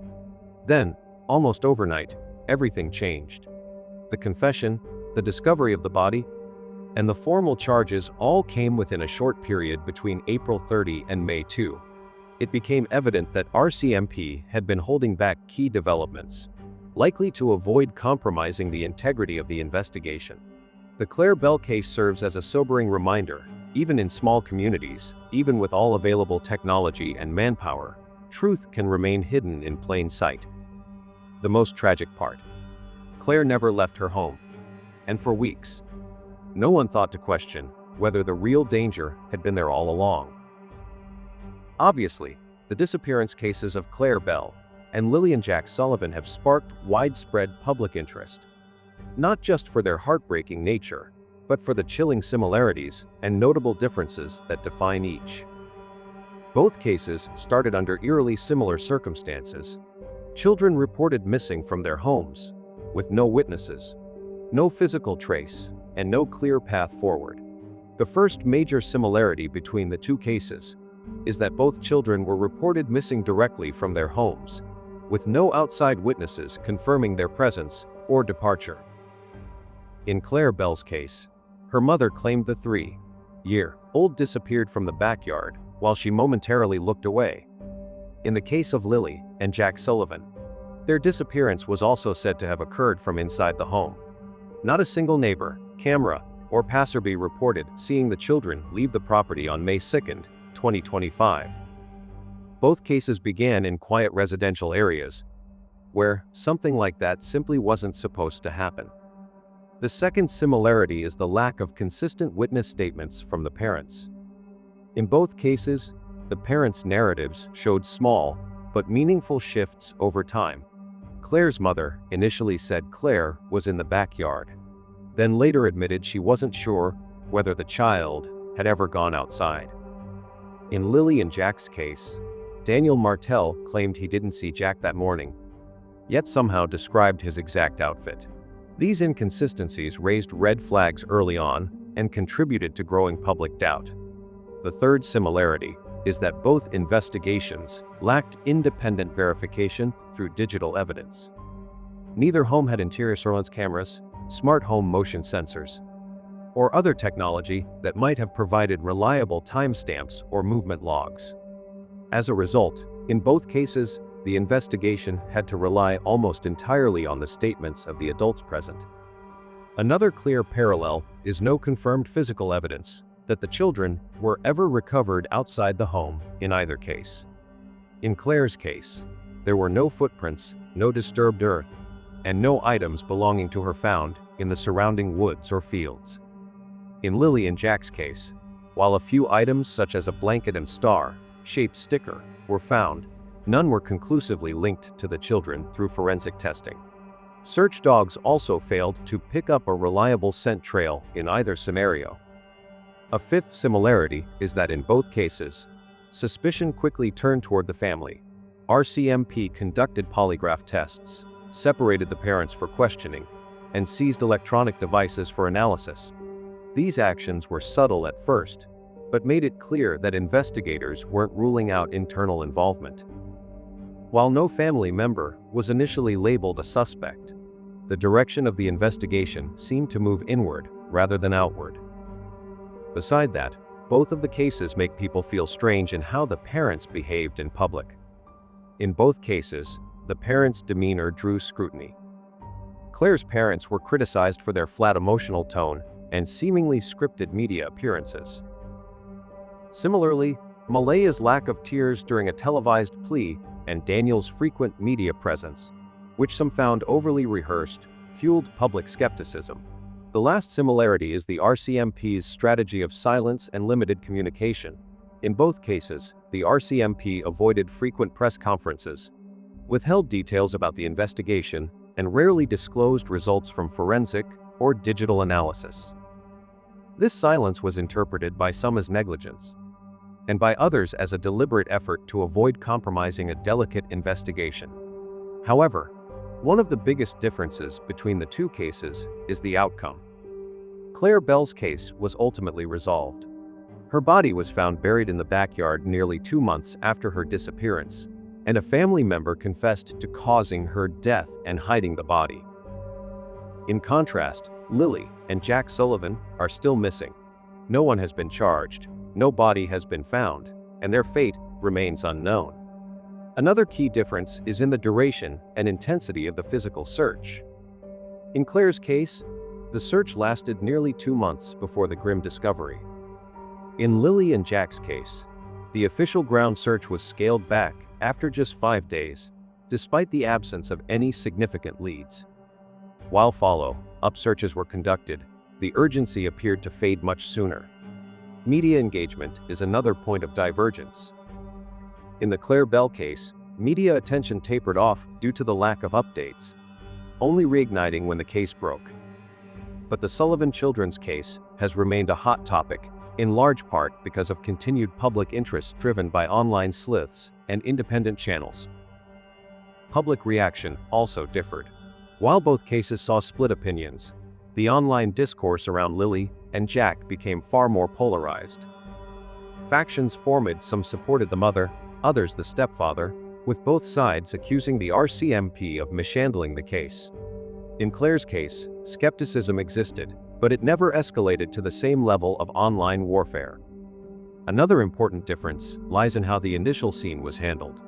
Then, almost overnight, everything changed. The confession, the discovery of the body, and the formal charges all came within a short period between April 30 and May 2. It became evident that RCMP had been holding back key developments, likely to avoid compromising the integrity of the investigation. The Clair Bell case serves as a sobering reminder, even in small communities, even with all available technology and manpower, truth can remain hidden in plain sight. The most tragic part: Claire never left her home. And for weeks, no one thought to question whether the real danger had been there all along. Obviously, the disappearance cases of Clair Bell and Lilly and Jack Sullivan have sparked widespread public interest, not just for their heartbreaking nature, but for the chilling similarities and notable differences that define each. Both cases started under eerily similar circumstances. Children reported missing from their homes, with no witnesses. no physical trace, and no clear path forward. The first major similarity between the two cases is that both children were reported missing directly from their homes, with no outside witnesses confirming their presence or departure. In Clair Bell's case, her mother claimed the 3-year-old disappeared from the backyard while she momentarily looked away. In the case of Lilly and Jack Sullivan, their disappearance was also said to have occurred from inside the home. Not a single neighbor, camera, or passerby reported seeing the children leave the property on May 2, 2025. Both cases began in quiet residential areas, where something like that simply wasn't supposed to happen. The second similarity is the lack of consistent witness statements from the parents. In both cases, the parents' narratives showed small but meaningful shifts over time. Claire's mother initially said Claire was in the backyard, then later admitted she wasn't sure whether the child had ever gone outside. In Lilly and Jack's case, Daniel Martel claimed he didn't see Jack that morning, yet somehow described his exact outfit. These inconsistencies raised red flags early on and contributed to growing public doubt. The third similarity is that both investigations lacked independent verification through digital evidence. Neither home had interior surveillance cameras, smart home motion sensors, or other technology that might have provided reliable timestamps or movement logs. As a result, in both cases, the investigation had to rely almost entirely on the statements of the adults present. Another clear parallel is no confirmed physical evidence that the children were ever recovered outside the home in either case. In Claire's case, there were no footprints, no disturbed earth, and no items belonging to her found in the surrounding woods or fields. In Lilly and Jack's case, while a few items such as a blanket and star-shaped sticker were found, none were conclusively linked to the children through forensic testing. Search dogs also failed to pick up a reliable scent trail in either scenario. A fifth similarity is that in both cases, suspicion quickly turned toward the family. RCMP conducted polygraph tests, separated the parents for questioning, and seized electronic devices for analysis. These actions were subtle at first, but made it clear that investigators weren't ruling out internal involvement. While no family member was initially labeled a suspect, the direction of the investigation seemed to move inward rather than outward. Beside that, both of the cases make people feel strange in how the parents behaved in public. In both cases, the parents' demeanor drew scrutiny. Claire's parents were criticized for their flat emotional tone and seemingly scripted media appearances. Similarly, Malaya's lack of tears during a televised plea and Daniel's frequent media presence, which some found overly rehearsed, fueled public skepticism. The last similarity is the RCMP's strategy of silence and limited communication. In both cases, the RCMP avoided frequent press conferences, withheld details about the investigation, and rarely disclosed results from forensic or digital analysis. This silence was interpreted by some as negligence, and by others as a deliberate effort to avoid compromising a delicate investigation. However, one of the biggest differences between the two cases is the outcome. Clair Bell's case was ultimately resolved. Her body was found buried in the backyard nearly 2 months after her disappearance, and a family member confessed to causing her death and hiding the body. In contrast, Lilly and Jack Sullivan are still missing. No one has been charged, no body has been found, and their fate remains unknown. Another key difference is in the duration and intensity of the physical search. In Claire's case, the search lasted nearly 2 months before the grim discovery. In Lilly and Jack's case, the official ground search was scaled back after just 5 days, despite the absence of any significant leads. While follow-up searches were conducted, the urgency appeared to fade much sooner. Media engagement is another point of divergence. In the Clair Bell case, media attention tapered off due to the lack of updates, only reigniting when the case broke. But the Sullivan children's case has remained a hot topic, in large part because of continued public interest driven by online sleuths and independent channels. Public reaction also differed. While both cases saw split opinions, The online discourse around Lilly and Jack became far more polarized. Factions formed, some supported the mother, others the stepfather, with both sides accusing the RCMP of mishandling the case. In Clair's case, skepticism existed, but it never escalated to the same level of online warfare. Another important difference lies in how the initial scene was handled.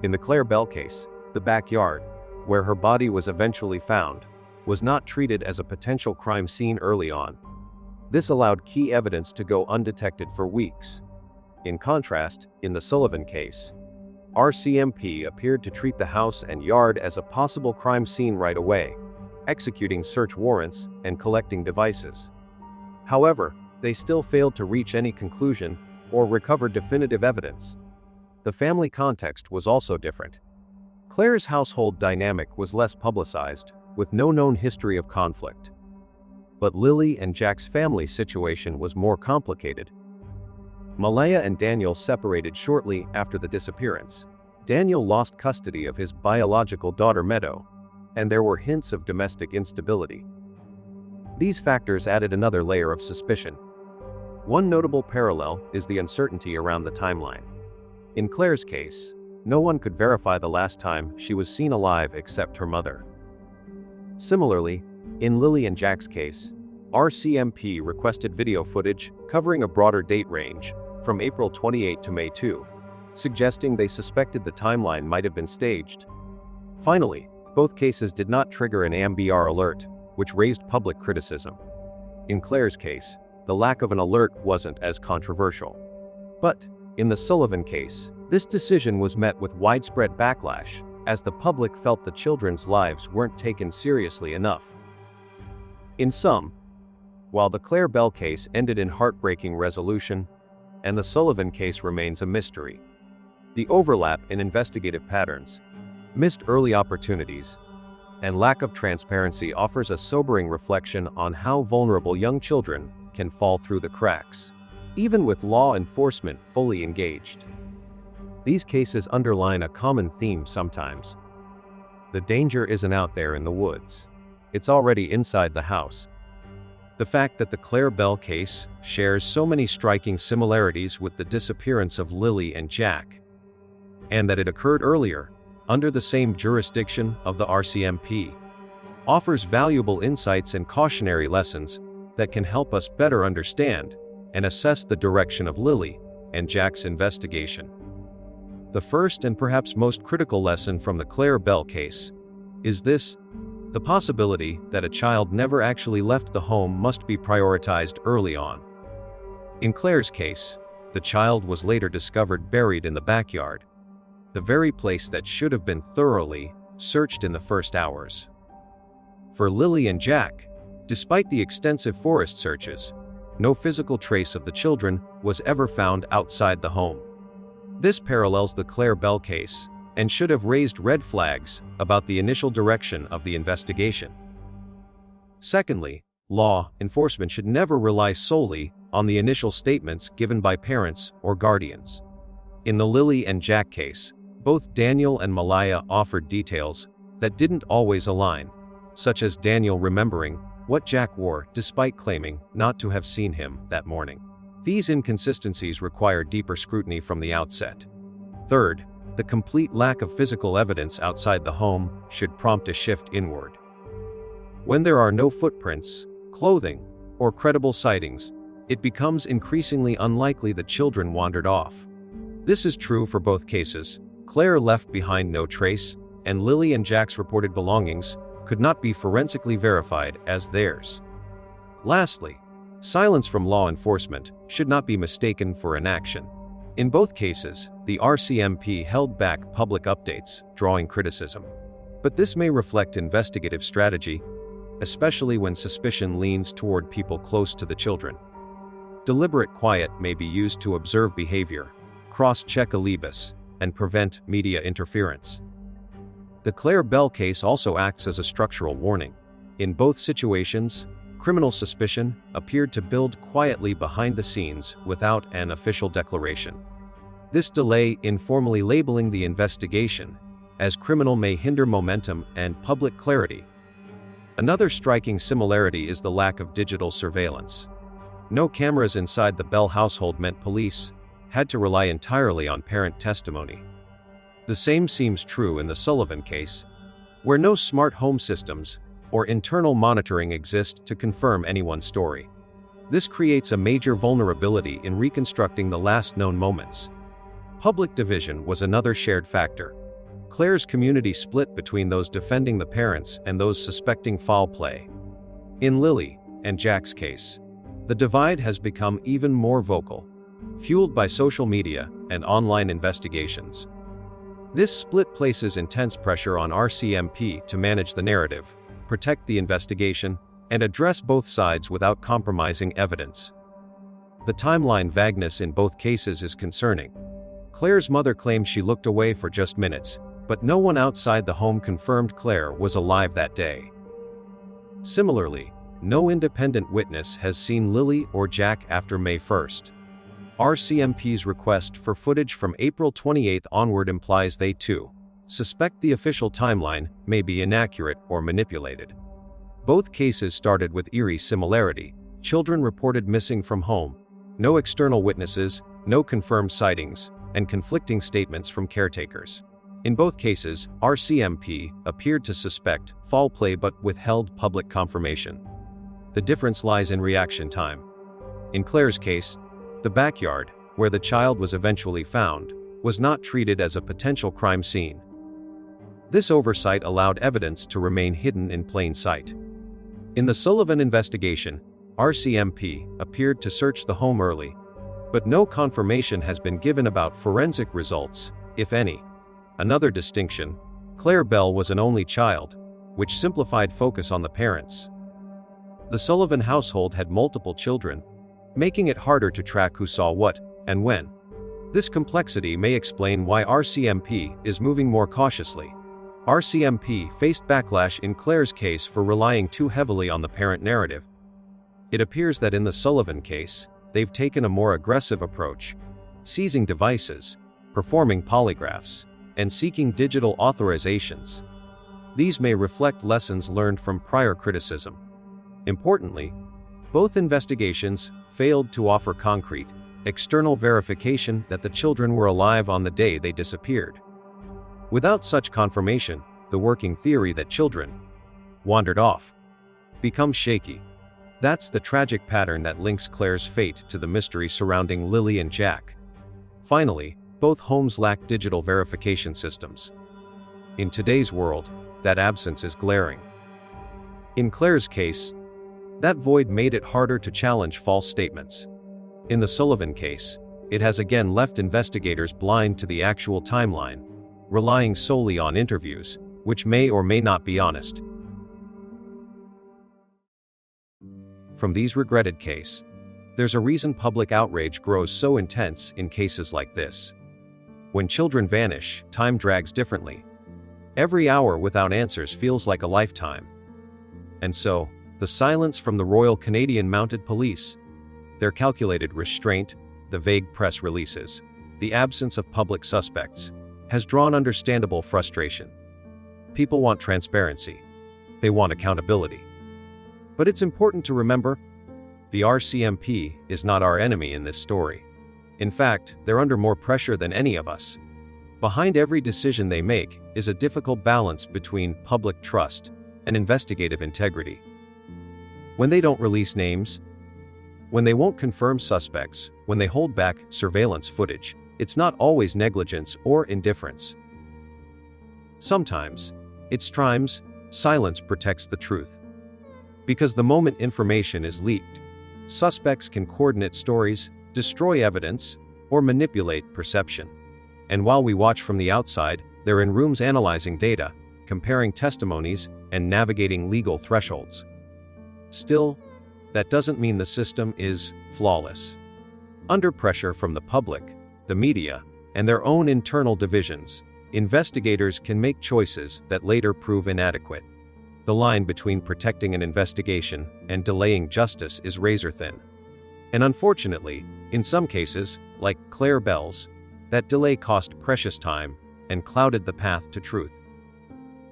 In the Clair Bell case, the backyard, where her body was eventually found, was not treated as a potential crime scene early on. This allowed key evidence to go undetected for weeks. In contrast, in the Sullivan case, RCMP appeared to treat the house and yard as a possible crime scene right away, executing search warrants and collecting devices. However, they still failed to reach any conclusion or recover definitive evidence. The family context was also different. Clair's household dynamic was less publicized, with no known history of conflict. But Lilly and Jack's family situation was more complicated. Malaya and Daniel separated shortly after the disappearance. Daniel lost custody of his biological daughter Meadow, and there were hints of domestic instability. These factors added another layer of suspicion. One notable parallel is the uncertainty around the timeline. In Clair's case, no one could verify the last time she was seen alive except her mother. Similarly, in Lilly and Jack's case, RCMP requested video footage covering a broader date range, from April 28 to May 2, suggesting they suspected the timeline might have been staged. Finally, both cases did not trigger an AMBR alert, which raised public criticism. In Clair's case, the lack of an alert wasn't as controversial. But, in the Sullivan case, this decision was met with widespread backlash, as the public felt the children's lives weren't taken seriously enough. In sum, while the Clair Bell case ended in heartbreaking resolution, and the Sullivan case remains a mystery, the overlap in investigative patterns, missed early opportunities, and lack of transparency offers a sobering reflection on how vulnerable young children can fall through the cracks, even with law enforcement fully engaged. These cases underline a common theme sometimes. The danger isn't out there in the woods. It's already inside the house. The fact that the Clair Bell case shares so many striking similarities with the disappearance of Lilly and Jack, and that it occurred earlier, under the same jurisdiction of the RCMP, offers valuable insights and cautionary lessons that can help us better understand and assess the direction of Lilly and Jack's investigation. The first and perhaps most critical lesson from the Clair Bell case is this: the possibility that a child never actually left the home must be prioritized early on. In Clair's case, the child was later discovered buried in the backyard, the very place that should have been thoroughly searched in the first hours. For Lilly and Jack, despite the extensive forest searches, no physical trace of the children was ever found outside the home. This parallels the Clair Bell case and should have raised red flags about the initial direction of the investigation. Secondly, law enforcement should never rely solely on the initial statements given by parents or guardians. In the Lilly and Jack case, both Daniel and Malaya offered details that didn't always align, such as Daniel remembering what Jack wore despite claiming not to have seen him that morning. These inconsistencies require deeper scrutiny from the outset. Third, the complete lack of physical evidence outside the home should prompt a shift inward. When there are no footprints, clothing, or credible sightings, it becomes increasingly unlikely the children wandered off. This is true for both cases. Clair left behind no trace, and Lilly and Jack's reported belongings could not be forensically verified as theirs. Lastly, silence from law enforcement should not be mistaken for inaction. In both cases, the RCMP held back public updates, drawing criticism. But this may reflect investigative strategy, especially when suspicion leans toward people close to the children. Deliberate quiet may be used to observe behavior, cross-check alibis, and prevent media interference. The Clair Bell case also acts as a structural warning. In both situations, criminal suspicion appeared to build quietly behind the scenes without an official declaration. This delay in formally labeling the investigation as criminal may hinder momentum and public clarity. Another striking similarity is the lack of digital surveillance. No cameras inside the Bell household meant police had to rely entirely on parent testimony. The same seems true in the Sullivan case, where no smart home systems or internal monitoring exist to confirm anyone's story. This creates a major vulnerability in reconstructing the last known moments. Public division was another shared factor. Clair's community split between those defending the parents and those suspecting foul play. In Lilly and Jack's case, the divide has become even more vocal, fueled by social media and online investigations. This split places intense pressure on RCMP to manage the narrative, protect the investigation, and address both sides without compromising evidence. The timeline vagueness in both cases is concerning. Clair's mother claimed she looked away for just minutes, but no one outside the home confirmed Clair was alive that day. Similarly, no independent witness has seen Lilly or Jack after May 1st. RCMP's request for footage from April 28 onward implies they too suspect the official timeline may be inaccurate or manipulated. Both cases started with eerie similarity: children reported missing from home, no external witnesses, no confirmed sightings, and conflicting statements from caretakers. In both cases, RCMP appeared to suspect foul play but withheld public confirmation. The difference lies in reaction time. In Clair's case, the backyard, where the child was eventually found, was not treated as a potential crime scene. This oversight allowed evidence to remain hidden in plain sight. In the Sullivan investigation, RCMP appeared to search the home early, but no confirmation has been given about forensic results, if any. Another distinction: Clair Bell was an only child, which simplified focus on the parents. The Sullivan household had multiple children, making it harder to track who saw what and when. This complexity may explain why RCMP is moving more cautiously. RCMP faced backlash in Clair's case for relying too heavily on the parent narrative. It appears that in the Sullivan case, they've taken a more aggressive approach, seizing devices, performing polygraphs, and seeking digital authorizations. These may reflect lessons learned from prior criticism. Importantly, both investigations failed to offer concrete, external verification that the children were alive on the day they disappeared. Without such confirmation, the working theory that children wandered off becomes shaky. That's the tragic pattern that links Clair's fate to the mystery surrounding Lilly and Jack. Finally, both homes lack digital verification systems. In today's world, that absence is glaring. In Clair's case, that void made it harder to challenge false statements. In the Sullivan case, it has again left investigators blind to the actual timeline, relying solely on interviews, which may or may not be honest. From these regretted cases, there's a reason public outrage grows so intense in cases like this. When children vanish, time drags differently. Every hour without answers feels like a lifetime. And so, the silence from the Royal Canadian Mounted Police, their calculated restraint, the vague press releases, the absence of public suspects, has drawn understandable frustration. People want transparency. They want accountability. But it's important to remember, the RCMP is not our enemy in this story. In fact, they're under more pressure than any of us. Behind every decision they make is a difficult balance between public trust and investigative integrity. When they don't release names, when they won't confirm suspects, when they hold back surveillance footage, it's not always negligence or indifference. Sometimes, it's silence protects the truth. Because the moment information is leaked, suspects can coordinate stories, destroy evidence, or manipulate perception. And while we watch from the outside, they're in rooms analyzing data, comparing testimonies, and navigating legal thresholds. Still, that doesn't mean the system is flawless. Under pressure from the public, the media, and their own internal divisions, investigators can make choices that later prove inadequate. The line between protecting an investigation and delaying justice is razor thin. And unfortunately, in some cases, like Clair Bell's, that delay cost precious time and clouded the path to truth.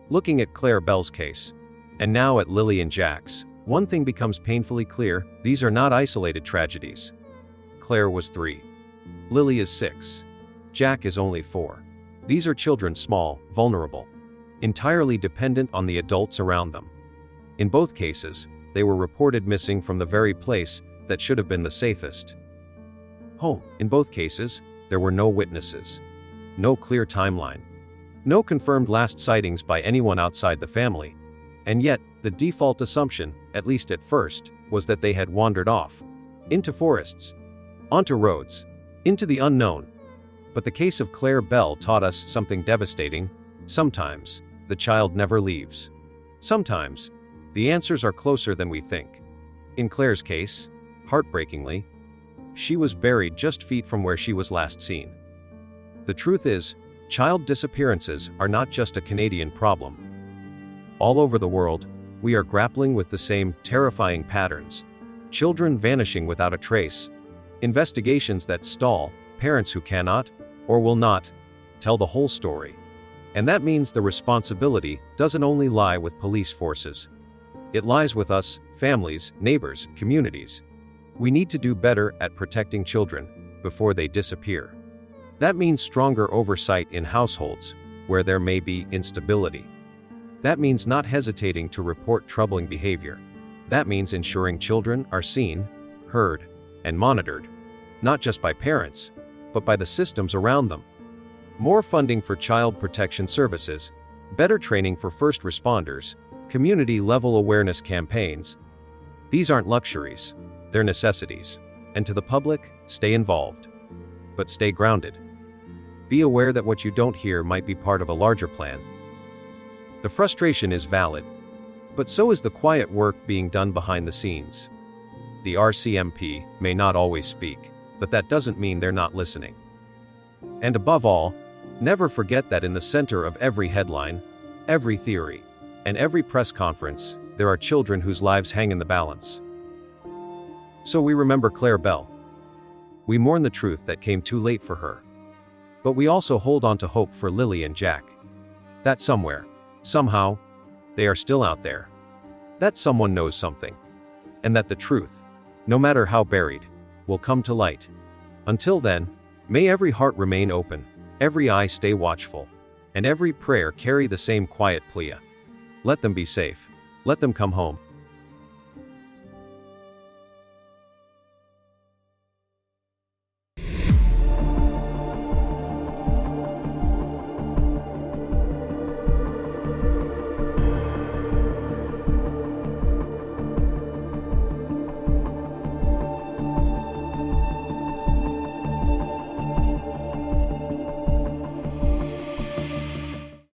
Looking at Clair Bell's case, And now at Lilly and Jack's, one thing becomes painfully clear: these are not isolated tragedies. Claire was 3. Lilly is 6. Jack is only 4. These are children, small, vulnerable, entirely dependent on the adults around them. In both cases, they were reported missing from the very place that should have been the safest: home. In both cases, there were no witnesses, no clear timeline, no confirmed last sightings by anyone outside the family. And yet, the default assumption, at least at first, was that they had wandered off, into forests, onto roads, into the unknown. But the case of Claire Bell taught us something devastating. Sometimes, the child never leaves. Sometimes, the answers are closer than we think. In Claire's case, heartbreakingly, she was buried just feet from where she was last seen. The truth is, child disappearances are not just a Canadian problem. All over the world, we are grappling with the same terrifying patterns: children vanishing without a trace, investigations that stall, parents who cannot, or will not, tell the whole story. And that means the responsibility doesn't only lie with police forces. It lies with us, families, neighbors, communities. We need to do better at protecting children before they disappear. That means stronger oversight in households where there may be instability. That means not hesitating to report troubling behavior. That means ensuring children are seen, heard, and monitored, not just by parents, but by the systems around them. More funding for child protection services, better training for first responders, community-level awareness campaigns. These aren't luxuries, they're necessities. And to the public, stay involved. But stay grounded. Be aware that what you don't hear might be part of a larger plan. The frustration is valid, but so is the quiet work being done behind the scenes. The RCMP may not always speak, but that doesn't mean they're not listening. And above all, never forget that in the center of every headline, every theory, and every press conference, there are children whose lives hang in the balance. So we remember Claire Bell. We mourn the truth that came too late for her. But we also hold on to hope for Lilly and Jack. That somewhere, somehow, they are still out there. That someone knows something. And that the truth, no matter how buried, will come to light. Until then, may every heart remain open, every eye stay watchful, and every prayer carry the same quiet plea. Let them be safe. Let them come home.